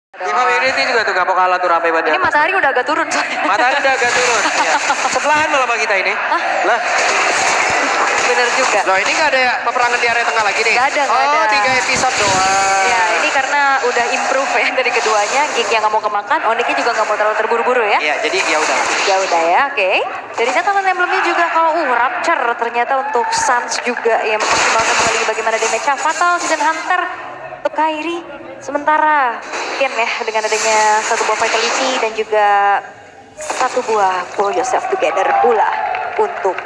Team Unity juga tuh gak mau kalah tuh rame banget. Ini matahari udah agak turun soalnya. Matahari udah agak turun. Ya. Sebelahan malah sama kita ini. Hah? Lah. Bener juga. Loh ini gak ada peperangan di area tengah lagi nih? Gak ada, gak Oh, ada. 3 episode doang. Ya ini karena udah improve ya dari keduanya. Geek yang gak mau kemakan, Onyxnya juga gak mau terlalu terburu-buru ya. Iya, jadi ya udah. Ya udah ya, oke. Dari catatan emblemnya juga kalau Rapture ternyata untuk Suns juga yang mempertimbangkan kembali bagaimana damage-nya. Fatal Season Hunter untuk Kairi. Sementara Ken ya dengan adanya satu buah Vitality dan juga satu buah Pull Yourself Together pula untuk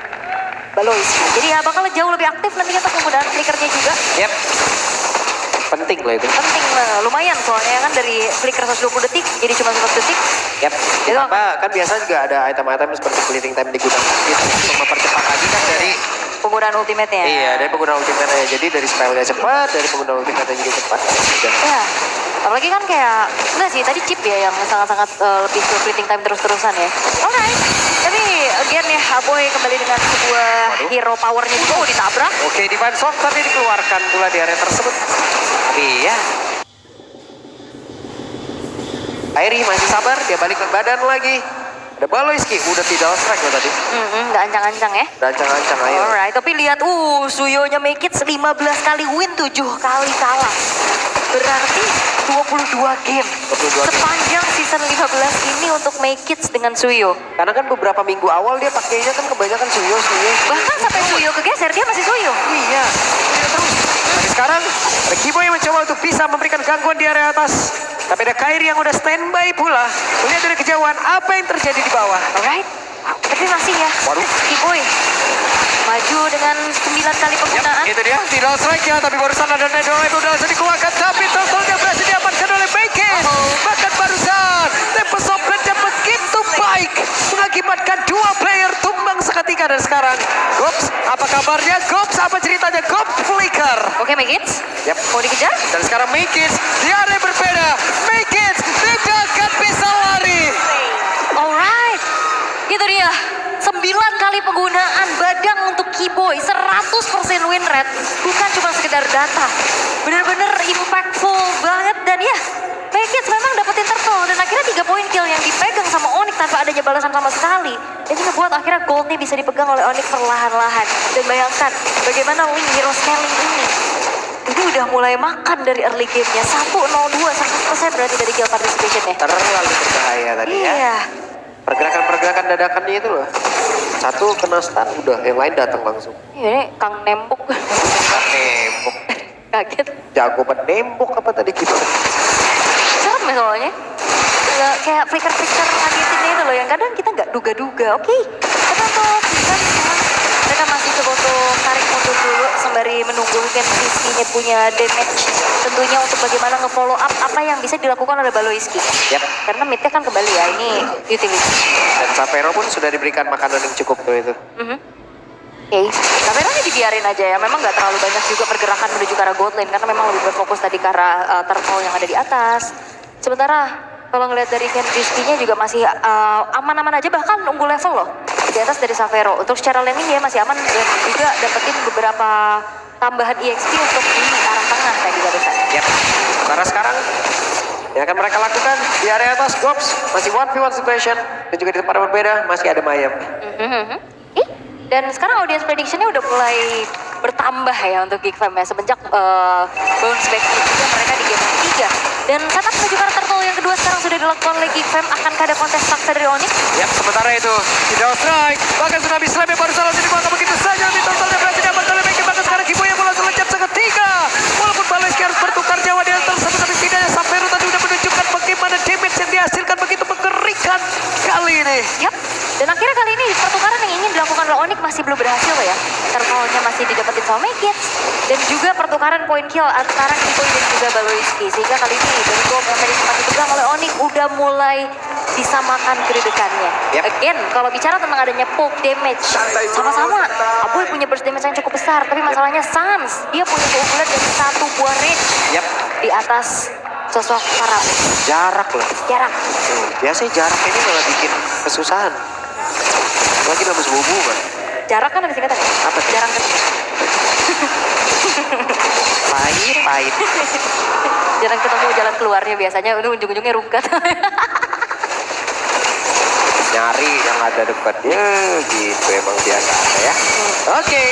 Baloiski. Jadi ya bakal jauh lebih aktif nantinya untuk penggunaan flickernya juga. Yep. Penting loh itu. Penting lumayan soalnya kan dari flicker 120 detik jadi cuma 100 detik. Yep. Itu Apa kan biasa juga ada item-item seperti clearing time digunakan gitu untuk mempercepat lagi kan dari penggunaan ultimate-nya. Iya, dari penggunaan ultimate-nya. Jadi dari spellnya cepat, dari penggunaan ultimate-nya juga cepat. Udah. Ya, apalagi kan kayak, enggak sih, tadi chip ya yang sangat-sangat lebih ke fleeting time terus-terusan ya. Alright, tapi again ya, Aboy kembali dengan sebuah hero powernya juga, ditabrak. Oke, Divine Shock tapi dikeluarkan pula di area tersebut. Iya. Airi masih sabar, dia balik ke badan lagi. Ada Baloiski, udah tidak strike loh tadi. Udah ancang-ancang ya. Udah ancang-ancang ayo. Alright, tapi lihat, Suyonya make it 15 kali win, 7 kali kalah. Berarti 22 game. 22 game. Sepanjang season 15 ini untuk make it dengan Suyo. Karena kan beberapa minggu awal dia pakainya kan kebanyakan Suyo. Bahkan sampai Suyo kegeser, dia masih Suyo. Iya, Suyo terus. Tapi sekarang ada Kibo yang mencoba untuk bisa memberikan gangguan di area atas. Tapi ada Kairi yang udah standby pula. Melihat dari kejauhan apa yang terjadi di bawah. Alright, tapi masih ya. Waduh. Kiboy maju dengan 9 kali penggunaan. Itu dia, tidak strike ya, tapi barusan ada Nedol itu udah langsung dikeluarkan. Tapi totalnya berhasil diamankan oleh Baekhyun. Bahkan barusan, Tempest of Blood begitu baik. Mengakibatkan 2 player tumbang seketika. Dan sekarang, Gops, apa kabarnya? Gops, apa ceritanya? Gops flicker. Oke, make it. Yap. Mau dikejar? Dan sekarang Makits di area berbeda. Makits tidak akan bisa lari. Alright, itu dia. 9 kali penggunaan badang untuk Kiboy, 100% win rate, bukan cuma sekedar data. Bener-bener impactful banget dan ya, Makits memang dapetin turtle dan akhirnya 3 poin kill yang dipegang sama Onyx tanpa adanya balasan sama sekali. Dan juga buat akhirnya goldnya bisa dipegang oleh Onyx perlahan-lahan. Dan bayangkan bagaimana win hero scaling ini udah mulai makan dari early game-nya. 1-0-2, 100% berarti dari kill participation-nya. Terlalu berbahaya tadi ya. Iya. Pergerakan-pergerakan dadakannya itu loh. Satu kena stun udah, yang lain datang langsung. Iya, ini Kang Nembok. Kang nembok. Kaget. Jago banget nembok apa tadi gitu. Serem ya soalnya. Kayak flicker-flicker ngagetinnya itu loh yang kadang kita nggak duga-duga. Oke, tapi untuk kita sekarang mereka masih coba untuk tarik mundur dulu sembari menunggu mungkin Rizky-nya punya damage. Tentunya untuk bagaimana nge-follow up apa yang bisa dilakukan oleh Baloiski. Yap. Karena mid-nya kan kembali ya, ini utility. Dan Sapero pun sudah diberikan makanan yang cukup tuh itu. Oke, kameranya dibiarin aja ya. Memang nggak terlalu banyak juga pergerakan menuju ke arah gold lane karena memang lebih berfokus tadi ke arah turtle yang ada di atas. Sementara kalau ngelihat dari Ken Rizky-nya juga masih aman-aman aja, bahkan nunggu level loh di atas dari Savero. Untuk secara laning dia masih aman dan juga dapetin beberapa tambahan EXP untuk di arah tengah tadi barusan. Yap. Karena sekarang yang akan mereka lakukan di area atas Gops masih 1v1 situation dan juga di tempat yang berbeda masih ada Mayem. Dan sekarang audience prediction-nya udah mulai bertambah ya untuk Geek Fam ya semenjak bounce back juga mereka di game ketiga. Dan setup menuju ke turtle yang kedua sekarang sudah dilakukan oleh Geek Fam. Akankah ada kontes paksa dari Onyx? Yap, sementara itu tidak strike. Bahkan Tsunami Slam yang baru salah dibuat begitu saja. Tapi totalnya berhasil diamankan oleh Baekhyun. Bahkan sekarang Kibo yang langsung lencap seketika. Walaupun Baloiski harus bertukar nyawa di atas tersebut, tapi setidaknya Sapero tadi sudah menunjukkan bagaimana damage yang dihasilkan begitu mengerikan kali ini. Yap. Dan akhirnya kali ini pertukaran yang ingin dilakukan oleh Onyx masih belum berhasil ya. Turtle-nya masih didapetin sama Makits. Dan juga pertukaran point kill antara Kiboy dan juga Baloiski. Sehingga kali ini dari gol yang tadi sempat dipegang oleh Onyx udah mulai disamakan kedudukannya. Yep. Again, kalau bicara tentang adanya poke damage, sama-sama Aboy punya burst damage yang cukup besar. Tapi masalahnya Sans, dia punya keunggulan dari satu buah range di atas sosok para Jarak loh. jarak. Biasanya jarak ini malah bikin kesusahan. Lagi dalam sebuah hubungan. Jarak kan ada singkatan ya? Apa tuh? Jarang Pahit. Jarang ketemu jalan keluarnya, biasanya ujung-ujungnya rungkat. Nyari yang ada dekatnya gitu emang biasa ada ya. Oke.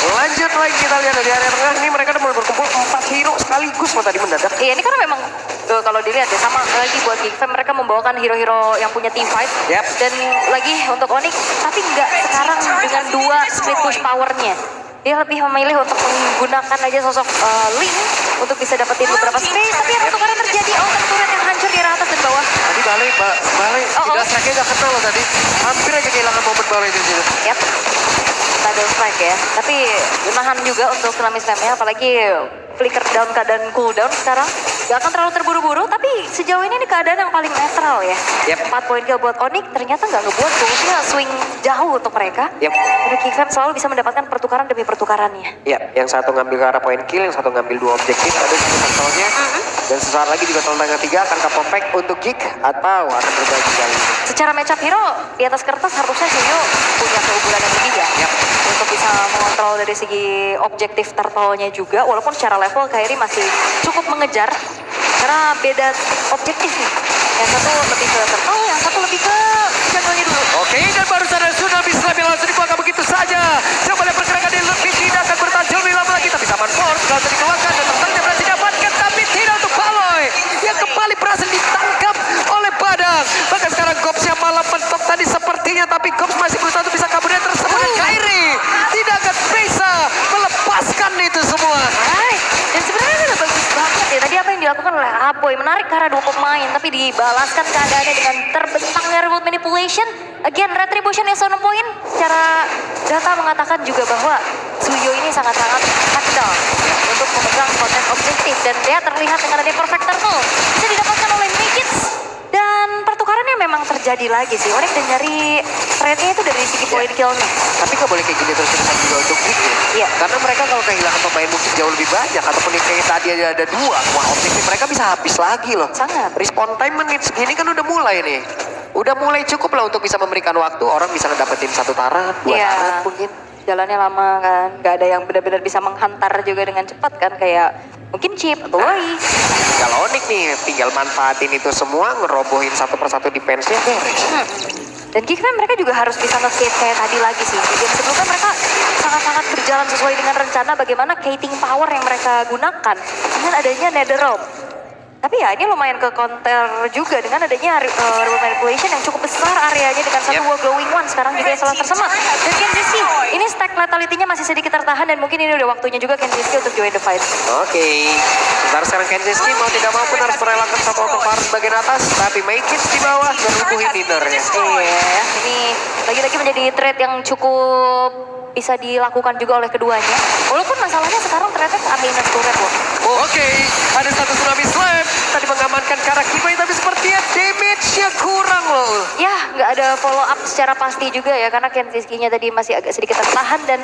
Lanjut lagi kita lihat dari area tengah nih, mereka udah mulai berkumpul 4 hero sekaligus loh tadi mendadak. Iya, ini karena memang kalau dilihat ya sama lagi buat Geek Fam, mereka membawakan hero-hero yang punya team fight. Yep. Dan lagi untuk Onyx, tapi nggak sekarang dengan 2 split push powernya. Dia lebih memilih untuk menggunakan aja sosok Link untuk bisa dapetin beberapa space. Tapi yang pertukaran terjadi, turret yang hancur di arah atas dan bawah. Tadi balik tidak strike gak kenal loh tadi. Hampir aja kehilangan momen balik di situ. Yap. Double strike ya. Tapi menahan juga untuk Tsunami Slam-nya, apalagi flicker down keadaan cooldown sekarang. Gak akan terlalu terburu-buru, tapi sejauh ini keadaan yang paling netral ya. Yep. 4 poin kill buat Onyx ternyata gak ngebuat goalsnya swing jauh untuk mereka. Yep. Jadi Geek Fam selalu bisa mendapatkan pertukaran demi pertukarannya. Ya, yang satu ngambil ke arah point kill, yang satu ngambil 2 objektif, ada di kontrolnya. Dan sesaat lagi juga total tanggal 3 akan ke perfect untuk Geek atau akan berbagi kali ini. Secara matchup hero di atas kertas harusnya Suyo punya keunggulan yang lebih ya. Yep. Untuk bisa mengontrol dari segi objektif turtle-nya juga, walaupun secara level Kairi masih cukup mengejar karena beda objektif nih. Yang satu lebih ke turtle, yang satu lebih ke jungle-nya dulu. Oke, dan baru saja sudah bisa langsung dibuang begitu saja. Coba lihat pergerakan dia lebih tidak akan bertahan lebih lama lagi, tapi Saman Force langsung dikeluarkan dan tertangkap berhasil didapatkan, tapi tidak untuk Paloy yang kembali berhasil ditangkap oleh Badang. Bahkan sekarang Gopsnya malah mentok tadi sepertinya, tapi Gops masih berusaha untuk bisa kabur dari tersebut. Dan Kairi tidak akan bisa melepaskan itu semua. Right. Dan sebenarnya udah bagus banget ya. Tadi apa yang dilakukan oleh Aboy, menarik ke arah 2 pemain, tapi dibalaskan keadaannya dengan terbentangnya remote manipulation. Again, retribution yang 1 poin. Secara data mengatakan juga bahwa Suyo ini sangat-sangat handal untuk memegang konten objektif. Dan dia terlihat dengan adanya perfect turtle bisa didapatkan oleh Mikits. Dan pertukarannya memang terjadi lagi sih. Onyx dan nyari trade-nya itu dari segi poin kill-nya. Tapi nggak boleh kayak gini terus-terusan juga untuk Geek ya. Iya. Karena mereka kalau kehilangan pemain mungkin jauh lebih banyak, ataupun yang kayak tadi ada 2, wah objektif mereka bisa habis lagi loh. Sangat. Respawn time menit segini kan udah mulai nih. Udah mulai cukup lah untuk bisa memberikan waktu, orang bisa ngedapetin 1 taran, 2 Iya. taran mungkin. Jalannya lama kan, nggak ada yang benar-benar bisa menghantar juga dengan cepat kan, kayak mungkin Chip atau Loi. Kalau Onyx nih tinggal manfaatin itu semua, ngerobohin satu persatu defense-nya beres. Dan Geek Fam mereka juga harus bisa nge-skate kayak tadi lagi sih. Di game sebelumnya mereka sangat-sangat berjalan sesuai dengan rencana bagaimana kiting power yang mereka gunakan dengan adanya Netherrealm. Tapi ya ini lumayan ke counter juga dengan adanya remote manipulation yang cukup besar areanya dengan satu wall glowing one. Sekarang juga yang salah tersemat. Dan Kenziski, ini stack letalitynya masih sedikit tertahan dan mungkin ini udah waktunya juga Kenziski untuk join the fight. Oke. Sebentar sekarang Kenziski mau tidak mau pun harus merelakan satu autopilot bagian atas, tapi Mikits di bawah dan rubuhin dinnernya. Iya, ini lagi-lagi menjadi trade yang cukup bisa dilakukan juga oleh keduanya. Walaupun masalahnya sekarang ternyata ke arah inner turret loh. Oke, ada satu Tsunami Slam. Tadi mengamankan ke arah Kibai, tapi sepertinya damage-nya kurang loh. Ya, nggak ada follow up secara pasti juga ya, karena Kenziski-nya tadi masih agak sedikit tertahan. Dan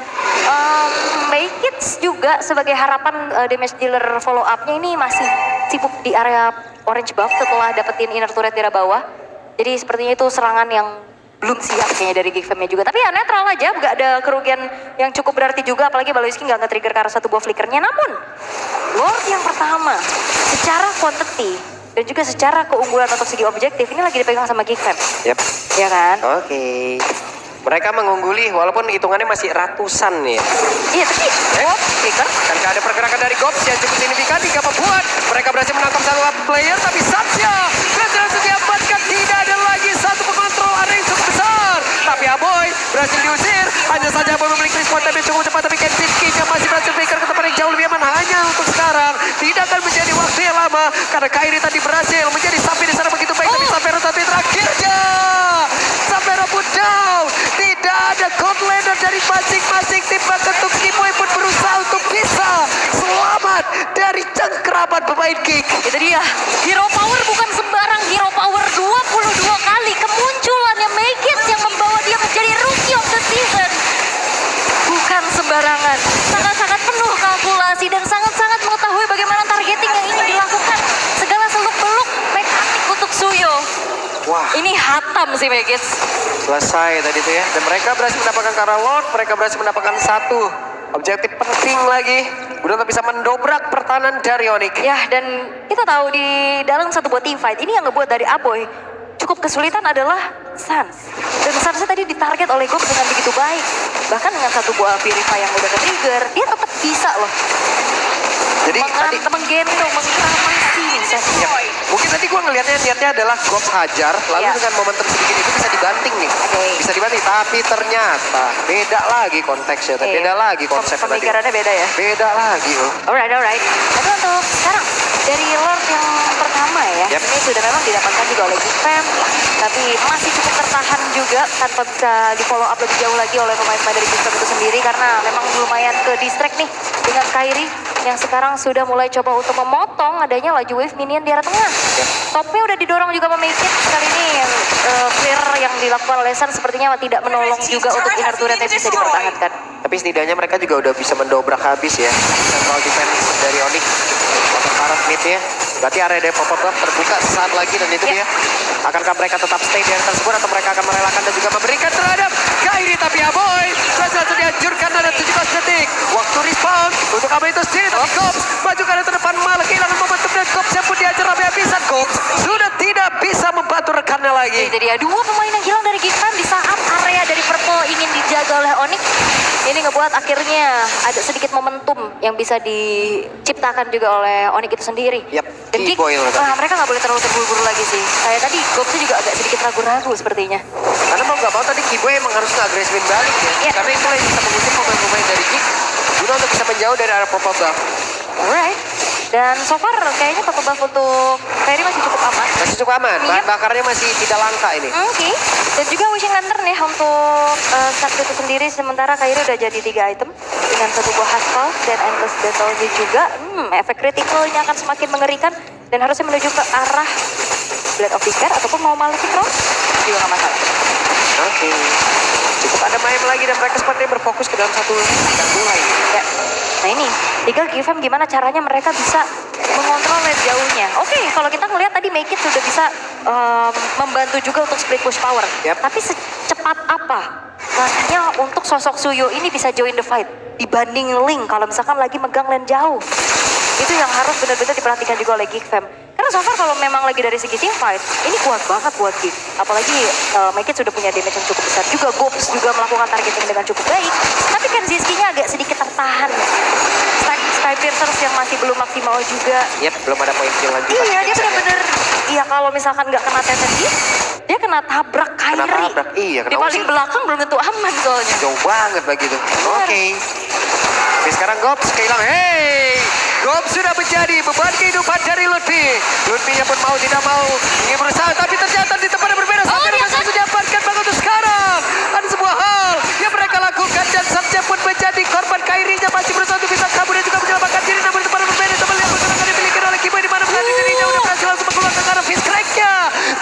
Mikits juga sebagai harapan damage dealer follow up-nya ini masih sibuk di area orange buff setelah dapetin inner turret di arah bawah. Jadi sepertinya itu serangan yang belum siap kayaknya dari Geek Fam-nya juga. Tapi ya netral aja, nggak ada kerugian yang cukup berarti juga. Apalagi Baloyski nggak nge-trigger ke arah satu buah flickernya. Namun, Lord yang pertama, secara quantity dan juga secara keunggulan untuk segi objektif, ini lagi dipegang sama Geek Fam. Yep. Ya kan? Oke. Mereka mengungguli walaupun hitungannya masih ratusan nih. Iya, tapi flicker. Dan ada pergerakan dari Gops yang cukup signifikan hingga membuat mereka berhasil menangkap satu player, tapi Satya berhasil diamankan. Tidak ada lagi satu pengontrol area yang cukup besar. Tapi Aboy berhasil diusir. Hanya saja Aboy memiliki respawn time yang cukup cepat, tapi Kenziski yang masih berhasil flicker ke tempat yang jauh lebih aman. Hanya untuk sekarang tidak akan menjadi waktu yang lama karena Kairi tadi berhasil menjadi sampai di sana begitu baik, tapi sampai tapi terakhirnya sampai pun down. Tidak ada Godlander dari masing-masing tim, bahkan untuk Kiboy pun berusaha untuk bisa selamat dari cengkeraman pemain Geek. Itu dia, hero power bukan sembarang hero power. 22 kali kemunculannya Mikits yang membawa dia menjadi rookie of the season. Bukan sembarangan, sangat-sangat penuh kalkulasi dan sangat-sangat mengetahui bagaimana targeting yang ingin dilakukan. Segala seluk-beluk mekanik untuk Suyo. Wah, Ini hatam sih Mikits. selesai tadi tuh ya. Dan mereka berhasil mendapatkan Kara Lord, mereka berhasil mendapatkan satu Objektif penting lagi. Udah nggak bisa mendobrak pertahanan dari Onyx. Ya, dan kita tahu di dalam satu buat team fight, ini yang ngebuat dari Aboy cukup kesulitan adalah Sans. Dan Sansnya tadi ditarget oleh Gob dengan begitu baik. Bahkan dengan satu buah Purify yang udah ke-trigger, dia tetap bisa loh. Jadi tadi menggendong, mengkramasi ya, mungkin tadi gue ngelihatnya niatnya adalah Gob hajar, lalu Ya. dengan momentum sedikit itu bisa dibanting nih. Oke. Bisa dibanting, tapi ternyata beda lagi konteksnya, Oke. beda lagi konsepnya tadi. Pemikirannya beda ya. Beda lagi loh. Alright. Tapi untuk sekarang dari Lord yang pertama ya, Yep. ini sudah memang didapatkan juga oleh Gfam, tapi masih cukup tertahan juga tanpa bisa di follow up lebih jauh lagi oleh pemain-pemain dari Gfam itu sendiri karena memang lumayan ke distract nih dengan Kairi yang sekarang sudah mulai coba untuk memotong adanya laju wave minion di arah tengah. Topnya udah didorong juga memikir kali ini clear yang dilakukan oleh Sun sepertinya tidak menolong juga untuk inner turretnya bisa dipertahankan. Tapi setidaknya mereka juga udah bisa mendobrak habis ya central defense dari Onyx. Motor karat mid-nya. Berarti area dari pop-up buff terbuka sesaat lagi dan itu dia. Akankah mereka tetap stay di area tersebut atau mereka akan merelakan dan juga memberikan terhadap Kairi, tapi Aboy berhasil dihancurkan ada 17 detik. Waktu respawn untuk Aboy itu sendiri, tapi Cops maju ke arah terdepan malah kehilangan momentum dan Cops yang pun dihajar habis-habisan. Cops sudah tidak bisa membantu rekannya lagi. Jadi ya dua pemain yang hilang dari Gfam di saat area dari Purple ingin dijaga oleh Onyx. Ini ngebuat akhirnya ada sedikit momentum yang bisa diciptakan juga oleh Onyx itu sendiri. Yap, Dan Geek, Keyboy loh tadi. mereka nggak boleh terlalu terburu-buru lagi sih. Kayak tadi Gobsnya juga agak sedikit ragu-ragu sepertinya. Karena mau nggak mau tadi Keyboy emang harus nge-agresifin balik ya. Iya. Karena itulah yang bisa mengusir pemain-pemain dari Geek guna untuk bisa menjauh dari area pop-up buff. Alright. Dan so far kayaknya pop buff untuk Kairi masih cukup aman. Masih cukup aman, bahan Yep. bakarnya masih tidak langka ini. Oke. Dan juga Wishing Lantern ya untuk Satu itu sendiri. Sementara Kairi udah jadi 3 item. Dengan satu buah Haspal dan Endless Battle-nya juga. Efek kritikalnya akan semakin mengerikan. Dan harusnya menuju ke arah Blade of Despair ataupun mau Malefic Rose juga gak masalah. Oke. Cukup ada main lagi dan mereka sepertinya berfokus ke dalam satu dan mulai. Ya. Nah ini, tinggal Gfam gimana caranya mereka bisa mengontrol lane jauhnya. Oke, kalau kita ngelihat tadi Make It sudah bisa membantu juga untuk split push power. Yep. Tapi secepat apa nantinya untuk sosok Suyo ini bisa join the fight dibanding Link kalau misalkan lagi megang lane jauh. Itu yang harus benar-benar diperhatikan juga oleh Gfam. Karena so far kalau memang lagi dari segi team fight, ini kuat banget buat Geek. Apalagi Make It sudah punya damage yang cukup besar juga. Gobs juga melakukan targeting dengan cukup baik. Tapi kan Zizkinya agak sedikit tertahan. Sky Piercers yang masih belum maksimal juga. Yep, belum ada poin kill lanjutan. Iya, dia benar-benar, iya kalau misalkan nggak kena TNT, dia kena tabrak Kairi. Kena tabrak, iya, Di kena paling usir. belakang belum tentu aman soalnya. Jauh banget begitu. Oke. Tapi sekarang Gobs kehilangan. Hey! Gobs sudah menjadi beban kehidupan dari Ludwig. Ludwig pun mau tidak mau ingin berusaha, tapi ternyata di tempat yang berbeda. Sampai dia masih mendapatkan banget untuk sekarang. Ada sebuah hal yang mereka lakukan dan Sabja pun menjadi korban. Kairinya masih berusaha untuk bisa kabur dan juga menyelamatkan diri. Namun di tempat yang berbeda teman yang akan dimiliki oleh Keyboy di mana berarti dirinya udah berhasil langsung mengeluarkan arah fist crack-nya.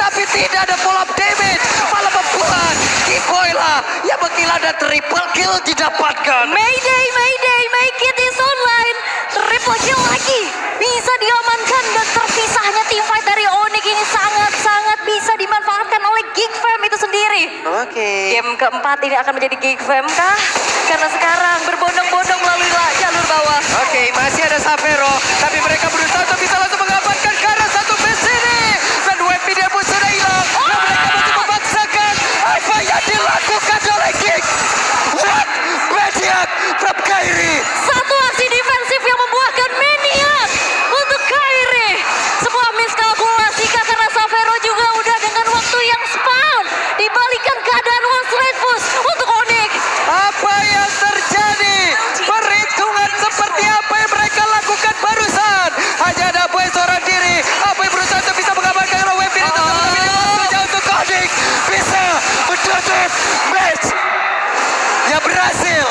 Tapi tidak ada follow up damage. Malah membuat Keyboy lah yang menggila dan triple kill didapatkan. Mayday, Make It is online. Triple kill lagi. Bisa diamankan dan terpisahnya team fight dari Onyx ini sangat-sangat bisa dimanfaatkan oleh Gfam itu sendiri. Oke. Game keempat ini akan menjadi Gfam kah? Karena sekarang berbondong-bondong melalui jalur bawah. Oke, masih ada Savero, tapi mereka berusaha untuk bisa langsung mengamankan ke arah satu base ini. Dan weapon dia pun sudah hilang. Dan mereka masih memaksakan apa yang dilakukan oleh Geek. What? Maniac from Kairi. Satu aksi defensif yang membuahkan maniak untuk Kairi. Sebuah miskalkulasi karena Savero juga udah dengan waktu yang span. Dibalikan keadaan one straight push untuk Onyx. Apa yang terjadi? Perhitungan seperti apa yang mereka lakukan barusan? Hanya ada Boy seorang diri. Apa yang berusaha untuk bisa mengamankan kalau weapon itu tapi waktunya untuk Onyx bisa menutup match yang berhasil